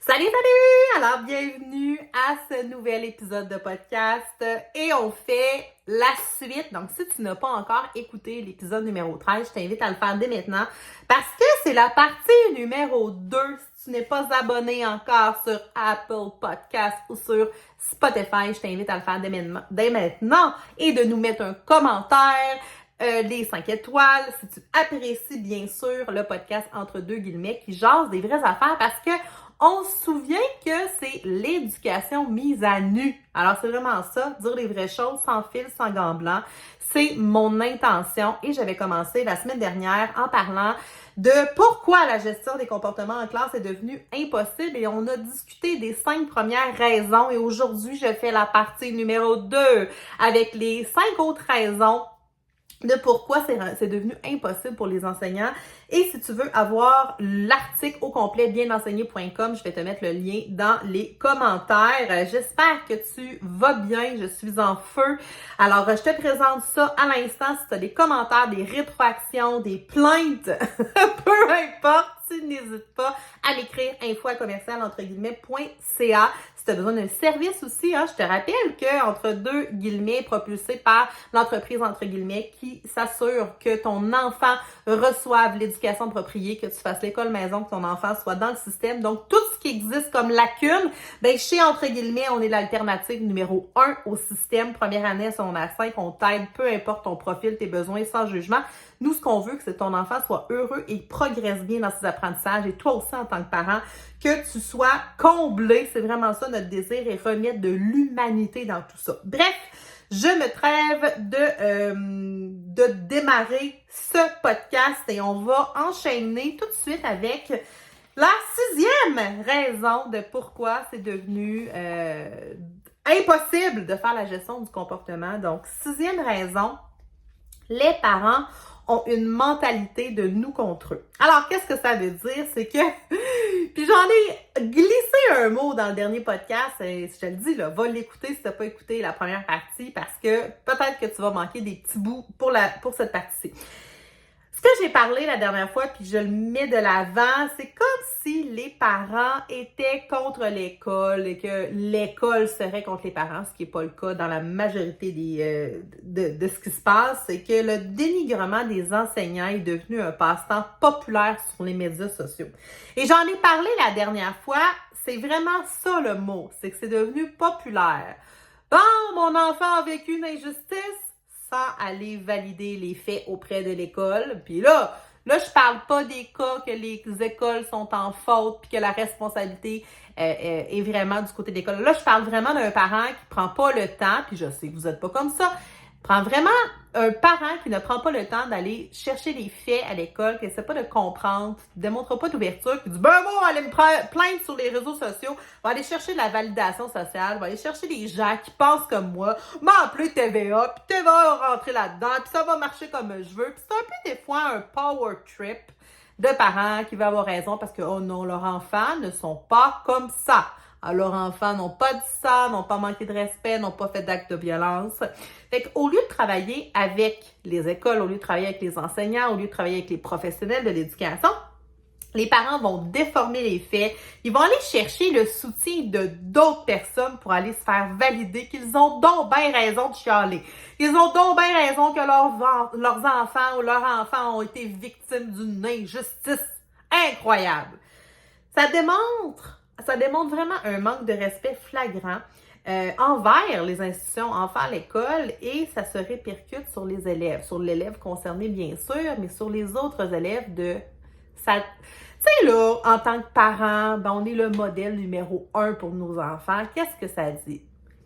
Salut, salut! Alors, bienvenue à ce nouvel épisode de podcast et on fait la suite. Donc, si tu n'as pas encore écouté l'épisode numéro 13, je t'invite à le faire dès maintenant parce que c'est la partie numéro 2. Si tu n'es pas abonné encore sur Apple Podcast ou sur Spotify, je t'invite à le faire dès maintenant et de nous mettre un commentaire. Les 5 étoiles, si tu apprécies bien sûr le podcast entre deux guillemets qui jase des vraies affaires parce que on se souvient que c'est l'éducation mise à nu. Alors c'est vraiment ça, dire les vraies choses sans fil, sans gants blancs. C'est mon intention et j'avais commencé la semaine dernière en parlant de pourquoi la gestion des comportements en classe est devenue impossible et on a discuté des 5 premières raisons et aujourd'hui je fais la partie numéro 2 avec les 5 autres raisons de pourquoi c'est devenu impossible pour les enseignants. Et si tu veux avoir l'article au complet, bienenseigner.com, je vais te mettre le lien dans les commentaires. J'espère que tu vas bien, je suis en feu. Alors, je te présente ça à l'instant. Si tu as des commentaires, des rétroactions, des plaintes, peu importe, tu n'hésites pas à m'écrire info@commercial-entre-guillemets.ca. Si tu as besoin d'un service aussi, je te rappelle que entre deux guillemets, propulsé par l'entreprise entre guillemets qui s'assure que ton enfant reçoive l'éducation appropriée, que tu fasses l'école maison, que ton enfant soit dans le système. Donc, tout ce qui existe comme lacune, chez entre guillemets, on est l'alternative numéro 1 au système. Première année, secondaire 5, on t'aide, peu importe ton profil, tes besoins, sans jugement. Nous, ce qu'on veut, c'est que ton enfant soit heureux et progresse bien dans ses apprentissages. Et toi aussi, en tant que parent, que tu sois comblé. C'est vraiment ça notre désir et remettre de l'humanité dans tout ça. Bref, je me trêve de démarrer ce podcast et on va enchaîner tout de suite avec la 6e raison de pourquoi c'est devenu impossible de faire la gestion du comportement. Donc, 6e raison, les parents ont une mentalité de nous contre eux. Alors, qu'est-ce que ça veut dire? C'est que, puis j'en ai glissé un mot dans le dernier podcast, et je te le dis, là, va l'écouter si tu n'as pas écouté la première partie, parce que peut-être que tu vas manquer des petits bouts pour cette partie-ci. Ce que j'ai parlé la dernière fois, puis je le mets de l'avant, c'est comme si les parents étaient contre l'école et que l'école serait contre les parents, ce qui n'est pas le cas dans la majorité de ce qui se passe, c'est que le dénigrement des enseignants est devenu un passe-temps populaire sur les médias sociaux. Et j'en ai parlé la dernière fois, c'est vraiment ça le mot, c'est que c'est devenu populaire. Bon, mon enfant a vécu une injustice, sans aller valider les faits auprès de l'école. Puis là, je parle pas des cas que les écoles sont en faute puis que la responsabilité est vraiment du côté de l'école. Là, je parle vraiment d'un parent qui prend pas le temps, puis je sais que vous êtes pas comme ça, prend vraiment un parent qui ne prend pas le temps d'aller chercher les faits à l'école, qui essaie pas de comprendre, qui ne démontre pas d'ouverture, qui dit « Ben moi, aller me plaindre sur les réseaux sociaux, va aller chercher de la validation sociale, va aller chercher des gens qui pensent comme moi, m'appeler TVA, puis TVA va rentrer là-dedans, puis ça va marcher comme je veux. » Puis c'est un peu des fois un power trip de parents qui veulent avoir raison parce que, oh non, leurs enfants ne sont pas comme ça. Alors, leurs enfants n'ont pas dit ça, n'ont pas manqué de respect, n'ont pas fait d'actes de violence. Fait qu'au lieu de travailler avec les écoles, au lieu de travailler avec les enseignants, au lieu de travailler avec les professionnels de l'éducation, les parents vont déformer les faits. Ils vont aller chercher le soutien de d'autres personnes pour aller se faire valider qu'ils ont donc bien raison de chialer. Ils ont donc bien raison que leurs enfants ou leurs enfants ont été victimes d'une injustice incroyable. Ça démontre vraiment un manque de respect flagrant envers les institutions, envers l'école, et ça se répercute sur les élèves, sur l'élève concerné bien sûr, mais sur les autres élèves de ça. Tu sais là, en tant que parent, on est le modèle numéro 1 pour nos enfants. Qu'est-ce que ça dit?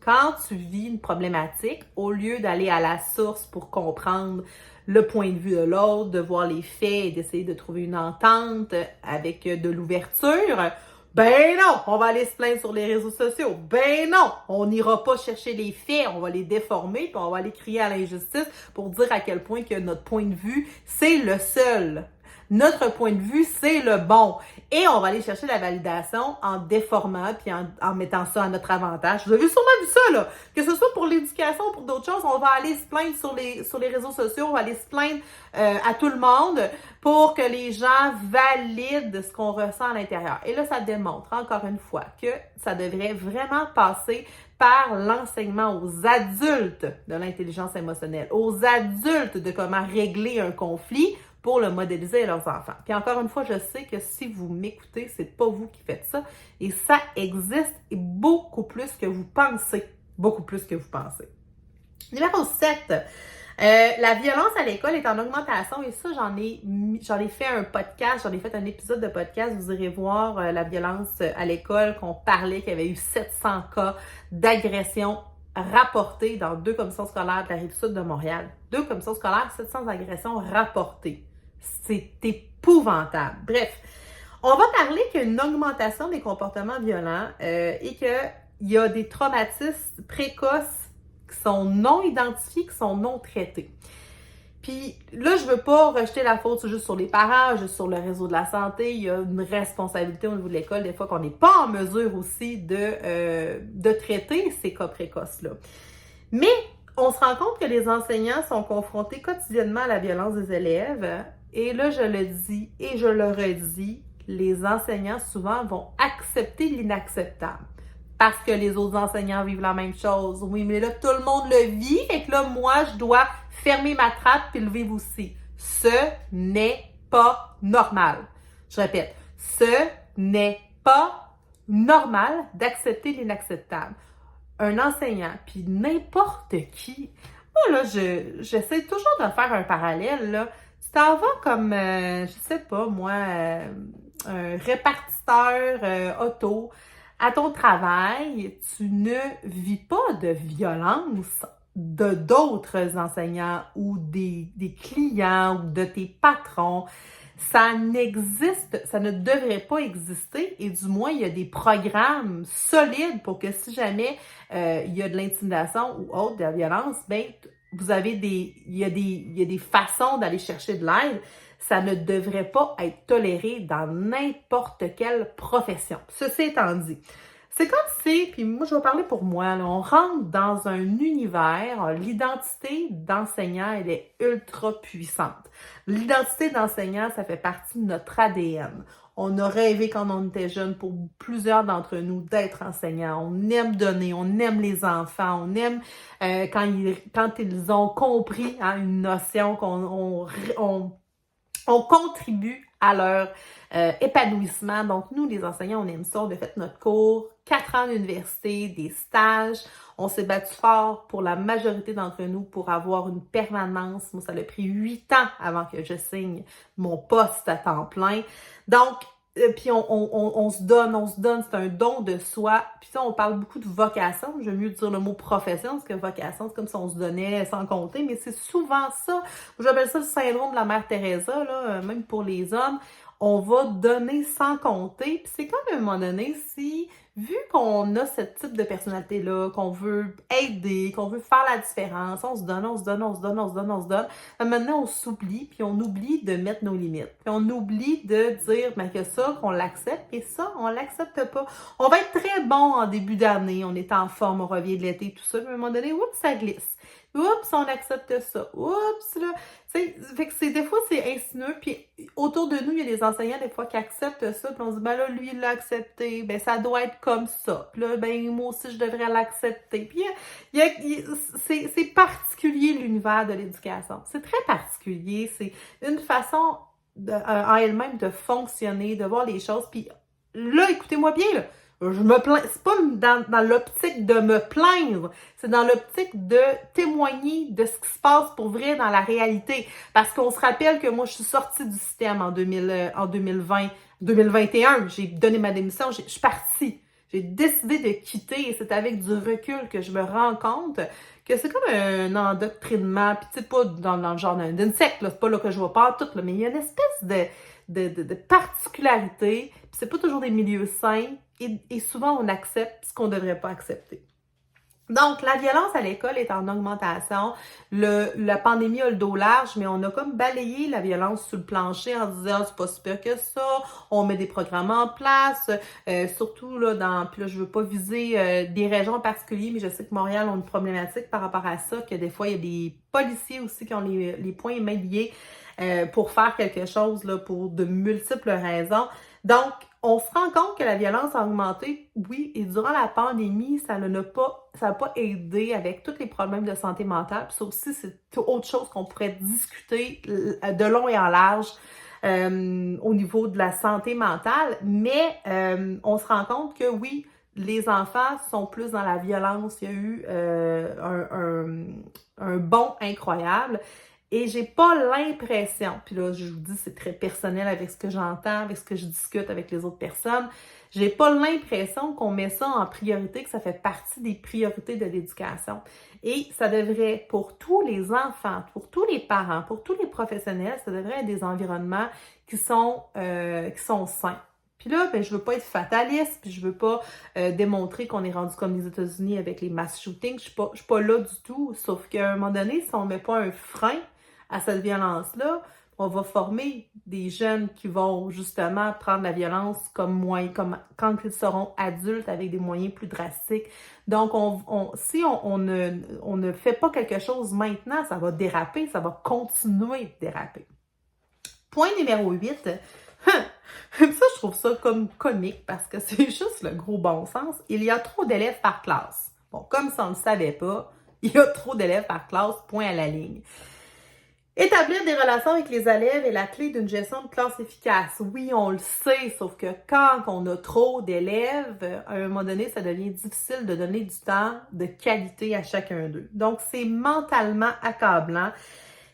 Quand tu vis une problématique, au lieu d'aller à la source pour comprendre le point de vue de l'autre, de voir les faits et d'essayer de trouver une entente avec de l'ouverture, ben non, on va aller se plaindre sur les réseaux sociaux. Ben non, on n'ira pas chercher les faits, on va les déformer, puis on va aller crier à l'injustice pour dire à quel point que notre point de vue, c'est le seul. Notre point de vue, c'est le bon. Et on va aller chercher la validation en déformant puis en mettant ça à notre avantage. Vous avez sûrement vu ça, là. Que ce soit pour l'éducation ou pour d'autres choses, on va aller se plaindre sur les réseaux sociaux, on va aller se plaindre à tout le monde pour que les gens valident ce qu'on ressent à l'intérieur. Et là, ça démontre, encore une fois, que ça devrait vraiment passer par l'enseignement aux adultes de l'intelligence émotionnelle, aux adultes de comment régler un conflit pour le modéliser à leurs enfants. Puis encore une fois, je sais que si vous m'écoutez, c'est pas vous qui faites ça, et ça existe et beaucoup plus que vous pensez. Beaucoup plus que vous pensez. Numéro 7. La violence à l'école est en augmentation et ça, j'en ai fait un podcast, j'en ai fait un épisode de podcast, vous irez voir la violence à l'école qu'on parlait, qu'il y avait eu 700 cas d'agressions rapportés dans 2 commissions scolaires de la Rive-Sud de Montréal. 2 commissions scolaires, 700 agressions rapportées. C'est épouvantable. Bref, on va parler qu'il y a une augmentation des comportements violents et qu'il y a des traumatismes précoces qui sont non identifiés, qui sont non traités. Puis là, je veux pas rejeter la faute juste sur les parents, juste sur le réseau de la santé. Il y a une responsabilité au niveau de l'école, des fois qu'on n'est pas en mesure aussi de traiter ces cas précoces-là. Mais on se rend compte que les enseignants sont confrontés quotidiennement à la violence des élèves. Et là, je le dis et je le redis, les enseignants souvent vont accepter l'inacceptable. Parce que les autres enseignants vivent la même chose. Oui, mais là, tout le monde le vit, et que là, moi, je dois fermer ma trappe puis le vivre aussi. Ce n'est pas normal. Je répète, ce n'est pas normal d'accepter l'inacceptable. Un enseignant, puis n'importe qui. Moi, là, j'essaie toujours de faire un parallèle, là. Tu t'en vas comme, je sais pas, moi, un répartiteur auto. À ton travail, tu ne vis pas de violence de d'autres enseignants ou des clients ou de tes patrons. Ça n'existe, ça ne devrait pas exister et du moins, il y a des programmes solides pour que si jamais il y a de l'intimidation ou autre, de la violence, ben vous avez il y a des façons d'aller chercher de l'aide. Ça ne devrait pas être toléré dans n'importe quelle profession. Ceci étant dit, c'est comme si, puis moi je vais parler pour moi, là, on rentre dans un univers, l'identité d'enseignant, elle est ultra puissante. L'identité d'enseignant, ça fait partie de notre ADN. On a rêvé quand on était jeune, pour plusieurs d'entre nous, d'être enseignants. On aime donner, on aime les enfants, on aime quand ils ont compris une notion, on contribue à leur épanouissement. Donc, nous, les enseignants, on aime ça. On a fait notre cours, 4 ans d'université, des stages. On s'est battu fort pour la majorité d'entre nous pour avoir une permanence. Moi, ça a pris 8 ans avant que je signe mon poste à temps plein. Donc, puis on se donne, c'est un don de soi. Puis ça, on parle beaucoup de vocation. J'aime mieux dire le mot profession, parce que vocation, c'est comme si on se donnait sans compter, mais c'est souvent ça. J'appelle ça le syndrome de la mère Teresa, là, même pour les hommes. On va donner sans compter. Puis c'est comme à un moment donné, si, vu qu'on a ce type de personnalité-là, qu'on veut aider, qu'on veut faire la différence, on se donne. Maintenant, on s'oublie, puis on oublie de mettre nos limites. Puis on oublie de dire que ça, qu'on l'accepte, et ça, on l'accepte pas. On va être très bon en début d'année, on est en forme, on revient de l'été, tout ça, puis à un moment donné, oups, ça glisse. Oups, on accepte ça. Oups, là. Fait que des fois, c'est insinueux. Puis autour de nous, il y a des enseignants, des fois, qui acceptent ça. Puis on se dit, là, lui, il l'a accepté. Ben, ça doit être comme ça. Puis là, moi aussi, je devrais l'accepter. Puis c'est particulier, l'univers de l'éducation. C'est très particulier. C'est une façon en elle-même de fonctionner, de voir les choses. Puis là, écoutez-moi bien, là. Je me plains, c'est pas dans l'optique de me plaindre, c'est dans l'optique de témoigner de ce qui se passe pour vrai dans la réalité. Parce qu'on se rappelle que moi, je suis sortie du système en 2021, j'ai donné ma démission, je suis partie. J'ai décidé de quitter et c'est avec du recul que je me rends compte que c'est comme un endoctrinement, puis tu sais, pas dans le genre d'une secte, là, c'est pas là que je vois pas tout, là, mais il y a une espèce de particularité, puis c'est pas toujours des milieux sains, et souvent on accepte ce qu'on devrait pas accepter. Donc, la violence à l'école est en augmentation. La pandémie a le dos large, mais on a comme balayé la violence sous le plancher en disant c'est pas super que ça, on met des programmes en place, surtout là puis là je veux pas viser des régions en particulier, mais je sais que Montréal a une problématique par rapport à ça, que des fois il y a des policiers aussi qui ont les poings et mains liés pour faire quelque chose là pour de multiples raisons. Donc, on se rend compte que la violence a augmenté, oui, et durant la pandémie, ça n'a pas aidé avec tous les problèmes de santé mentale. Puis ça aussi, c'est autre chose qu'on pourrait discuter de long et en large au niveau de la santé mentale. Mais on se rend compte que oui, les enfants sont plus dans la violence. Il y a eu un bond incroyable. Et j'ai pas l'impression, puis là, je vous dis, c'est très personnel avec ce que j'entends, avec ce que je discute avec les autres personnes, j'ai pas l'impression qu'on met ça en priorité, que ça fait partie des priorités de l'éducation. Et ça devrait, pour tous les enfants, pour tous les parents, pour tous les professionnels, ça devrait être des environnements qui sont sains. Puis là, ben, je veux pas être fataliste, puis je veux pas démontrer qu'on est rendu comme les États-Unis avec les mass shootings. Je suis pas là du tout. Sauf qu'à un moment donné, si on met pas un frein à cette violence-là, on va former des jeunes qui vont justement prendre la violence comme quand ils seront adultes avec des moyens plus drastiques. Donc, si on ne fait pas quelque chose maintenant, ça va déraper, ça va continuer de déraper. Point numéro 8. Ça, je trouve ça comme comique parce que c'est juste le gros bon sens. Il y a trop d'élèves par classe. Bon, comme si on ne le savait pas, il y a trop d'élèves par classe, point à la ligne. Établir des relations avec les élèves est la clé d'une gestion de classe efficace. Oui, on le sait, sauf que quand on a trop d'élèves, à un moment donné, ça devient difficile de donner du temps de qualité à chacun d'eux. Donc, c'est mentalement accablant.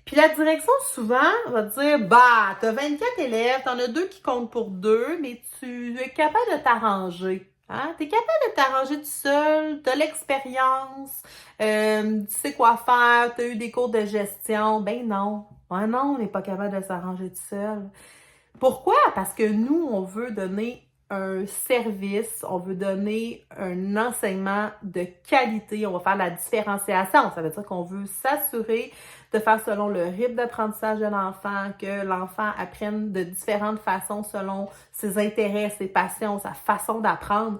Puis la direction, souvent, va te dire, bah, t'as 24 élèves, t'en as 2 qui comptent pour 2, mais tu es capable de t'arranger. Hein? T'es capable de t'arranger tout seul, t'as l'expérience, tu sais quoi faire, t'as eu des cours de gestion. Ben non. Ben non, on n'est pas capable de s'arranger tout seul. Pourquoi? Parce que nous, on veut donner un service, on veut donner un enseignement de qualité, on va faire la différenciation. Ça veut dire qu'on veut s'assurer de faire selon le rythme d'apprentissage de l'enfant, que l'enfant apprenne de différentes façons selon ses intérêts, ses passions, sa façon d'apprendre.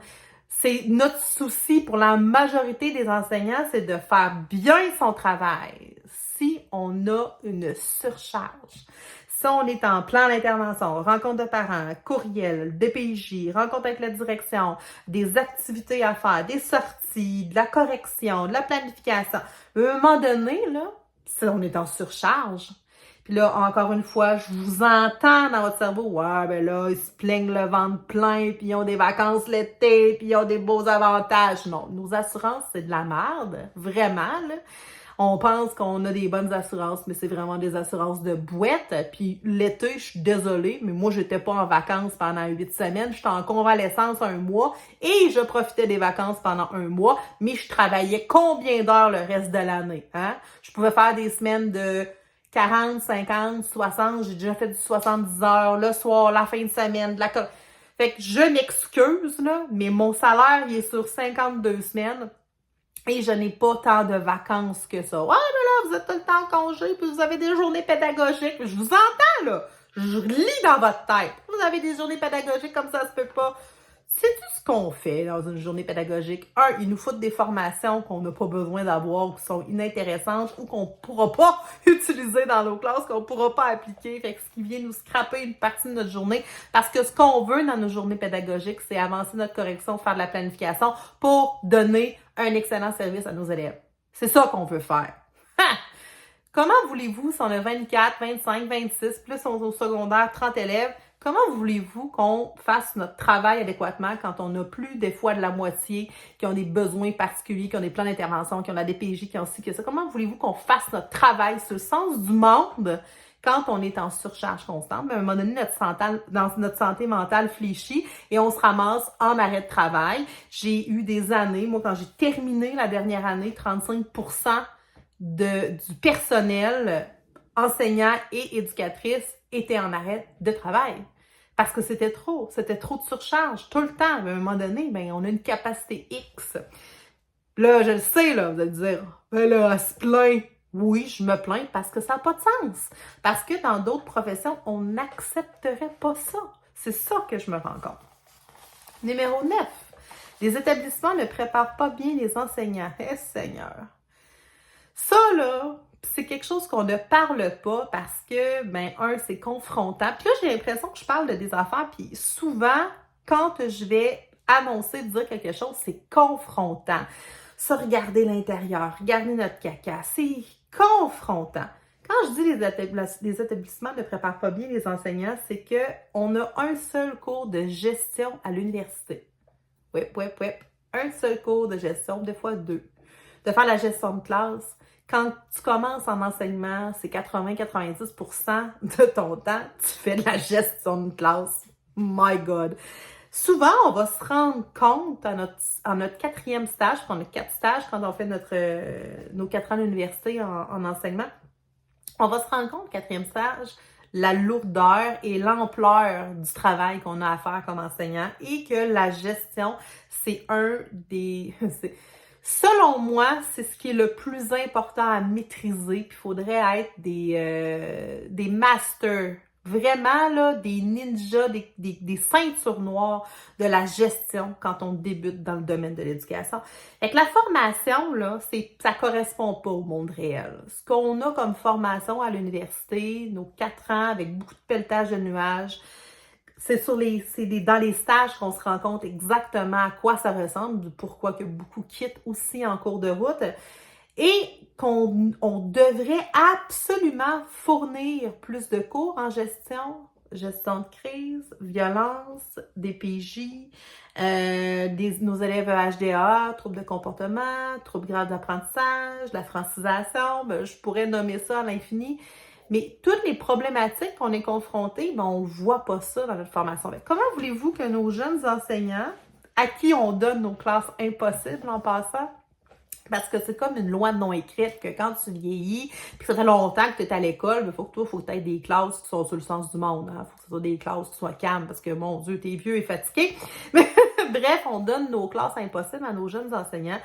C'est notre souci pour la majorité des enseignants, c'est de faire bien son travail. Si on a une surcharge, si on est en plan d'intervention, rencontre de parents, courriel, DPJ, rencontre avec la direction, des activités à faire, des sorties, de la correction, de la planification, à un moment donné, là, si on est en surcharge. Puis là, encore une fois, je vous entends dans votre cerveau, ouais, ben là, ils se plaignent le ventre plein, puis ils ont des vacances l'été, puis ils ont des beaux avantages. Non, nos assurances, c'est de la merde, vraiment, là. On pense qu'on a des bonnes assurances, mais c'est vraiment des assurances de boîte. Puis l'été, je suis désolée, mais moi, j'étais pas en vacances pendant 8 semaines. J'étais en convalescence 1 mois et je profitais des vacances pendant 1 mois, mais je travaillais combien d'heures le reste de l'année? Hein? Je pouvais faire des semaines de 40, 50, 60. J'ai déjà fait du 70 heures le soir, la fin de semaine, Fait que je m'excuse, là, mais mon salaire, il est sur 52 semaines. Et je n'ai pas tant de vacances que ça. Ouais, mais là, vous êtes tout le temps en congé, puis vous avez des journées pédagogiques. Je vous entends, là. Je lis dans votre tête. Vous avez des journées pédagogiques comme ça se peut pas. C'est tout ce qu'on fait dans une journée pédagogique. Un, ils nous foutent des formations qu'on n'a pas besoin d'avoir, qui sont inintéressantes ou qu'on pourra pas utiliser dans nos classes, qu'on pourra pas appliquer. Fait que ce qui vient nous scraper une partie de notre journée. Parce que ce qu'on veut dans nos journées pédagogiques, c'est avancer notre correction, faire de la planification pour donner un excellent service à nos élèves. C'est ça qu'on veut faire. Ha! Comment voulez-vous, si on a 24, 25, 26, plus on est au secondaire, 30 élèves, comment voulez-vous qu'on fasse notre travail adéquatement quand on a plus des fois de la moitié qui ont des besoins particuliers, qui ont des plans d'intervention, qui ont la DPJ, qui ont ci, que ça? Comment voulez-vous qu'on fasse notre travail sur le sens du monde quand on est en surcharge constante? Mais à un moment donné, notre santé mentale fléchit et on se ramasse en arrêt de travail. J'ai eu des années, moi, quand j'ai terminé la dernière année, 35% du personnel enseignant et éducatrice était en arrêt de travail. Parce que c'était trop de surcharge tout le temps. À un moment donné, ben, on a une capacité X. Là, je le sais, là, vous allez dire, ben là, elle se plaint. Oui, je me plains parce que ça n'a pas de sens. Parce que dans d'autres professions, on n'accepterait pas ça. C'est ça que je me rends compte. Numéro 9. Les établissements ne préparent pas bien les enseignants. Eh Seigneur! Ça, là, c'est quelque chose qu'on ne parle pas parce que, ben, c'est confrontant. Puis là, j'ai l'impression que je parle de des affaires, puis souvent, quand je vais annoncer, dire quelque chose, c'est confrontant. Ça, regarder l'intérieur, regarder notre caca, c'est confrontant. Quand je dis les établissements ne préparent pas bien les enseignants, c'est qu'on a un seul cours de gestion à l'université. Oui. Un seul cours de gestion, des fois deux. De faire la gestion de classe. Quand tu commences en enseignement, c'est 80-90% de ton temps, tu fais de la gestion de classe. My God! Souvent, on va se rendre compte à notre quatrième stage, on a 4 stages quand on fait nos 4 ans d'université en enseignement, on va se rendre compte, quatrième stage, la lourdeur et l'ampleur du travail qu'on a à faire comme enseignant et que la gestion, c'est un des... Selon moi, c'est ce qui est le plus important à maîtriser. Puis il faudrait être des masters, vraiment là, des ninjas, des ceintures noires de la gestion quand on débute dans le domaine de l'éducation. Fait que la formation, là, ça correspond pas au monde réel. Ce qu'on a comme formation à l'université, nos 4 ans avec beaucoup de pelletage de nuages, c'est dans les stages qu'on se rend compte exactement à quoi ça ressemble, pourquoi que beaucoup quittent aussi en cours de route, et qu'on devrait absolument fournir plus de cours en gestion de crise, violence, DPJ, nos élèves HDA, troubles de comportement, troubles graves d'apprentissage, la francisation, ben, je pourrais nommer ça à l'infini. Mais toutes les problématiques qu'on est confrontés, ben, on ne voit pas ça dans notre formation. Mais comment voulez-vous que nos jeunes enseignants, à qui on donne nos classes impossibles en passant, parce que c'est comme une loi non écrite que quand tu vieillis, puis que ça fait longtemps que tu es à l'école, il faut que tu aies des classes qui sont sur le sens du monde. Il faut que ce soit des classes qui soient calmes parce que, mon Dieu, t'es vieux et fatigué. Mais bref, on donne nos classes impossibles à nos jeunes enseignants.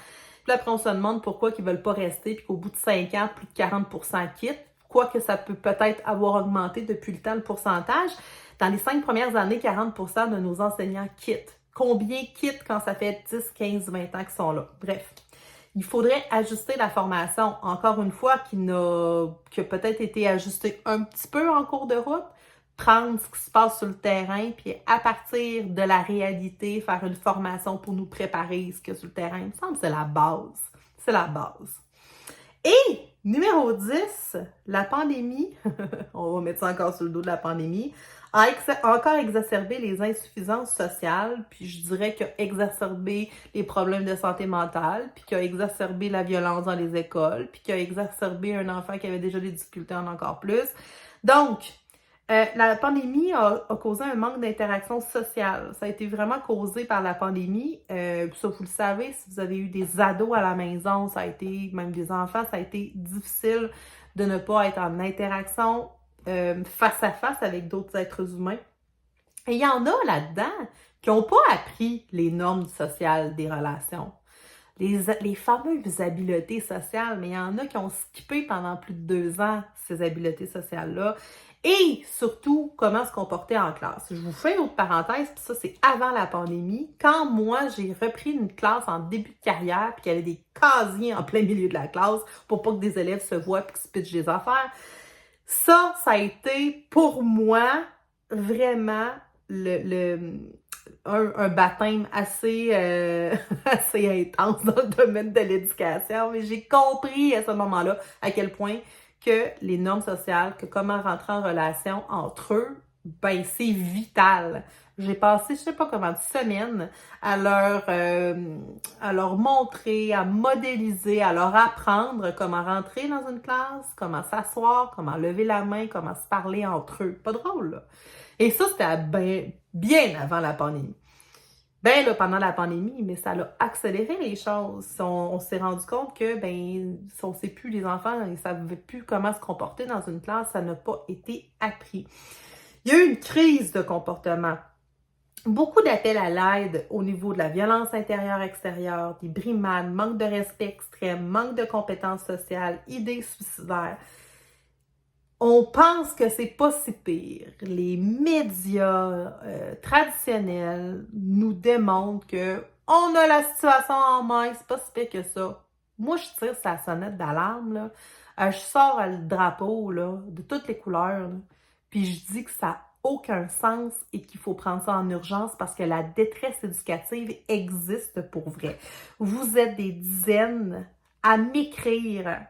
Puis après, on se demande pourquoi ils veulent pas rester, puis qu'au bout de 5 ans, plus de 40% quittent. Quoique ça peut peut-être avoir augmenté depuis le temps le pourcentage. Dans les 5 premières années, 40% de nos enseignants quittent. Combien quittent quand ça fait 10, 15, 20 ans qu'ils sont là? Bref. Il faudrait ajuster la formation, encore une fois, qui a peut-être été ajustée un petit peu en cours de route, prendre ce qui se passe sur le terrain, puis à partir de la réalité, faire une formation pour nous préparer ce qu'il y a sur le terrain. Il me semble que c'est la base. C'est la base. Et numéro 10, la pandémie, on va mettre ça encore sur le dos de la pandémie, a encore exacerbé les insuffisances sociales, puis je dirais qu'il a exacerbé les problèmes de santé mentale, puis qu'il a exacerbé la violence dans les écoles, puis qu'il a exacerbé un enfant qui avait déjà des difficultés en encore plus. Donc, la pandémie a causé un manque d'interaction sociale. Ça a été vraiment causé par la pandémie. Ça, vous le savez, si vous avez eu des ados à la maison, ça a été, même des enfants, ça a été difficile de ne pas être en interaction face à face avec d'autres êtres humains. Et il y en a là-dedans qui n'ont pas appris les normes sociales des relations. Les fameuses habiletés sociales, mais il y en a qui ont skippé pendant plus de 2 ans ces habiletés sociales-là. Et surtout, comment se comporter en classe. Je vous fais une autre parenthèse, puis ça, c'est avant la pandémie. Quand moi, j'ai repris une classe en début de carrière, puis qu'il y avait des casiers en plein milieu de la classe pour pas que des élèves se voient et qu'ils se pitchent des affaires, ça a été pour moi vraiment un baptême assez, assez intense dans le domaine de l'éducation. Mais j'ai compris à ce moment-là à quel point que les normes sociales, que comment rentrer en relation entre eux, ben c'est vital. J'ai passé, je sais pas comment, 10 semaines à leur montrer, à modéliser, à leur apprendre comment rentrer dans une classe, comment s'asseoir, comment lever la main, comment se parler entre eux. Pas drôle, là. Et ça, c'était bien avant la pandémie. Ben là, pendant la pandémie, mais ça a accéléré les choses. On s'est rendu compte que, ben, si on sait plus, les enfants, ils ne savaient plus comment se comporter dans une classe, ça n'a pas été appris. Il y a eu une crise de comportement. Beaucoup d'appels à l'aide au niveau de la violence intérieure-extérieure, des brimades, manque de respect extrême, manque de compétences sociales, idées suicidaires. On pense que c'est pas si pire. Les médias traditionnels nous démontrent que on a la situation en main, c'est pas si pire que ça. Moi, je tire sa sonnette d'alarme, là. Je sors le drapeau, là, de toutes les couleurs, là. Puis je dis que ça n'a aucun sens et qu'il faut prendre ça en urgence parce que la détresse éducative existe pour vrai. Vous êtes des dizaines à m'écrire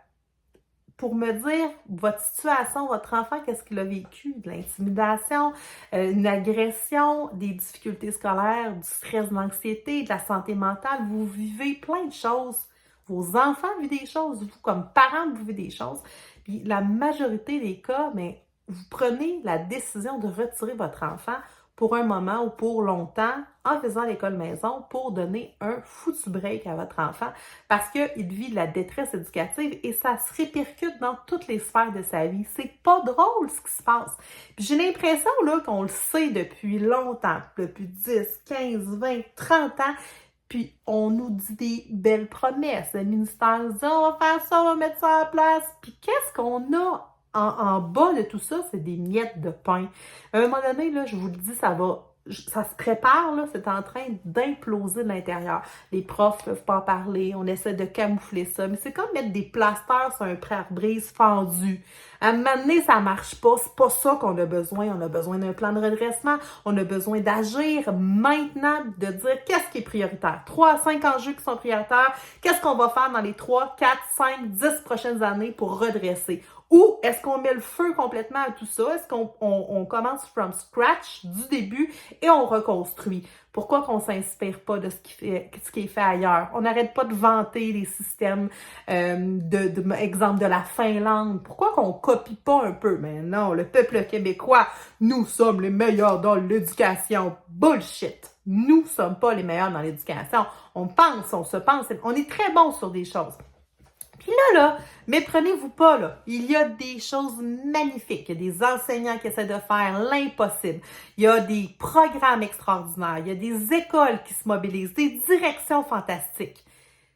pour me dire votre situation, votre enfant, qu'est-ce qu'il a vécu, de l'intimidation, une agression, des difficultés scolaires, du stress, de l'anxiété, de la santé mentale. Vous vivez plein de choses. Vos enfants vivent des choses, vous comme parents, vous vivez des choses. Puis la majorité des cas, mais vous prenez la décision de retirer votre enfant pour un moment ou pour longtemps en faisant l'école maison pour donner un foutu break à votre enfant parce qu'il vit de la détresse éducative et ça se répercute dans toutes les sphères de sa vie. C'est pas drôle ce qui se passe. Puis j'ai l'impression là qu'on le sait depuis longtemps, depuis 10, 15, 20, 30 ans. Puis on nous dit des belles promesses. Le ministère nous dit on va faire ça, on va mettre ça en place. Puis qu'est-ce qu'on a en bas de tout ça, c'est des miettes de pain. À un moment donné, là, je vous le dis, ça se prépare, là, c'est en train d'imploser de l'intérieur. Les profs ne peuvent pas en parler, on essaie de camoufler ça, mais c'est comme mettre des plasters sur un pare-brise fendu. À un moment donné, ça marche pas, c'est pas ça qu'on a besoin. On a besoin d'un plan de redressement, on a besoin d'agir maintenant, de dire qu'est-ce qui est prioritaire. 3 à 5 enjeux qui sont prioritaires, qu'est-ce qu'on va faire dans les 3, 4, 5, 10 prochaines années pour redresser. Ou est-ce qu'on met le feu complètement à tout ça? Est-ce qu'on commence from scratch, du début, et on reconstruit? Pourquoi qu'on ne s'inspire pas de ce qui est fait ailleurs? On n'arrête pas de vanter les systèmes, exemple de la Finlande. Pourquoi qu'on copie pas un peu? Mais non, le peuple québécois, nous sommes les meilleurs dans l'éducation. Bullshit! Nous sommes pas les meilleurs dans l'éducation. On pense, on se pense, on est très bons sur des choses. Puis là, méprenez-vous pas, là. Il y a des choses magnifiques. Il y a des enseignants qui essaient de faire l'impossible. Il y a des programmes extraordinaires. Il y a des écoles qui se mobilisent, des directions fantastiques.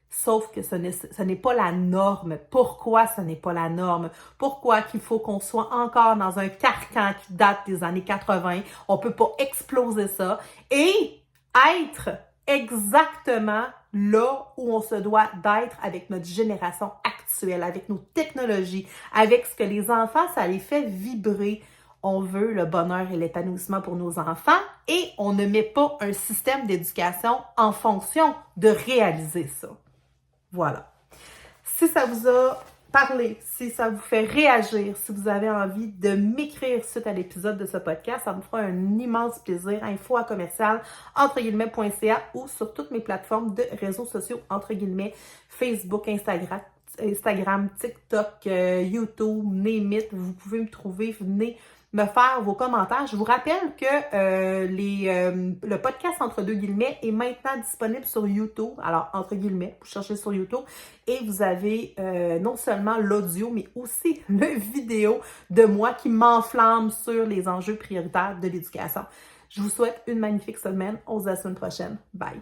Sauf que ce n'est pas la norme. Pourquoi ce n'est pas la norme? Pourquoi qu'il faut qu'on soit encore dans un carcan qui date des années 80? On peut pas exploser ça et être exactement là où on se doit d'être avec notre génération actuelle, avec nos technologies, avec ce que les enfants, ça les fait vibrer. On veut le bonheur et l'épanouissement pour nos enfants et on ne met pas un système d'éducation en fonction de réaliser ça. Voilà. Si ça vous a parlé, si ça vous fait réagir, si vous avez envie de m'écrire suite à l'épisode de ce podcast, ça me fera un immense plaisir. info@commercial-entre-guillemets.ca ou sur toutes mes plateformes de réseaux sociaux, entre guillemets, Facebook, Instagram, TikTok, YouTube, name it. Vous pouvez me trouver, venez me faire vos commentaires. Je vous rappelle que le podcast entre deux guillemets est maintenant disponible sur YouTube. Alors, entre guillemets, vous cherchez sur YouTube et vous avez non seulement l'audio, mais aussi le vidéo de moi qui m'enflamme sur les enjeux prioritaires de l'éducation. Je vous souhaite une magnifique semaine. On se dit à la semaine prochaine. Bye!